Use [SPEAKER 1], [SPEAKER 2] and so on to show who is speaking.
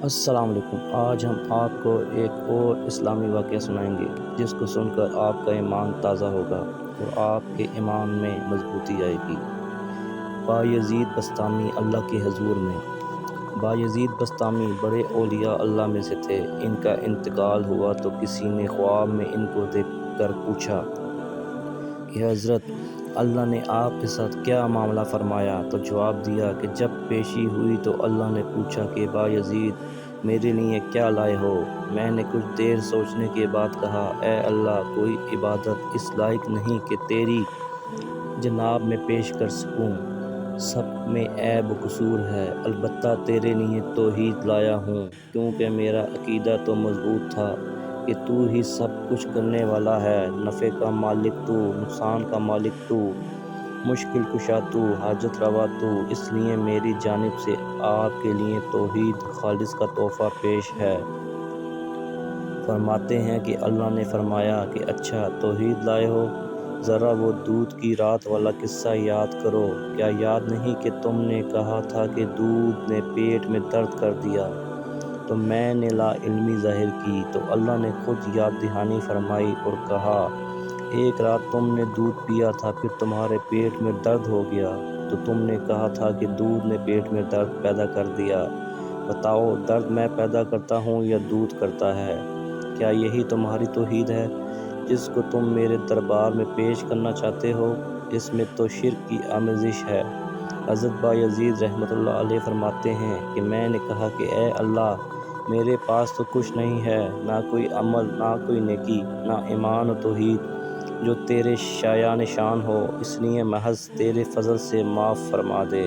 [SPEAKER 1] السلام علیکم۔ آج ہم آپ کو ایک اور اسلامی واقعہ سنائیں گے جس کو سن کر آپ کا ایمان تازہ ہوگا اور آپ کے ایمان میں مضبوطی آئے گی۔ بایزید بسطامی اللہ کے حضور میں۔ بایزید بسطامی بڑے اولیاء اللہ میں سے تھے۔ ان کا انتقال ہوا تو کسی نے خواب میں ان کو دیکھ کر پوچھا کہ حضرت اللہ نے آپ کے ساتھ کیا معاملہ فرمایا؟ تو جواب دیا کہ جب پیشی ہوئی تو اللہ نے پوچھا کہ بایزید میرے لیے کیا لائے ہو؟ میں نے کچھ دیر سوچنے کے بعد کہا اے اللہ، کوئی عبادت اس لائق نہیں کہ تیری جناب میں پیش کر سکوں، سب میں عیب و قصور ہے، البتہ تیرے لیے توحید لایا ہوں، کیونکہ میرا عقیدہ تو مضبوط تھا کہ تو ہی سب کچھ کرنے والا ہے، نفع کا مالک تو، نقصان کا مالک تو، مشکل کشا تو، حاجت روا تو، اس لیے میری جانب سے آپ کے لیے توحید خالص کا تحفہ پیش ہے۔ فرماتے ہیں کہ اللہ نے فرمایا کہ اچھا توحید لائے ہو، ذرا وہ دودھ کی رات والا قصہ یاد کرو، کیا یاد نہیں کہ تم نے کہا تھا کہ دودھ نے پیٹ میں درد کر دیا تو میں نے لا علمی ظاہر کی، تو اللہ نے خود یاد دہانی فرمائی اور کہا ایک رات تم نے دودھ پیا تھا، پھر تمہارے پیٹ میں درد ہو گیا تو تم نے کہا تھا کہ دودھ نے پیٹ میں درد پیدا کر دیا، بتاؤ درد میں پیدا کرتا ہوں یا دودھ کرتا ہے؟ کیا یہی تمہاری توحید ہے جس کو تم میرے دربار میں پیش کرنا چاہتے ہو؟ اس میں تو شرک کی آمیزش ہے۔ حضرت بایزید رحمۃ اللہ علیہ فرماتے ہیں کہ میں نے کہا کہ اے اللہ، میرے پاس تو کچھ نہیں ہے، نہ کوئی عمل، نہ کوئی نیکی، نہ ایمان و توحید جو تیرے شایان شان ہو، اس لیے محض تیرے فضل سے معاف فرما دے۔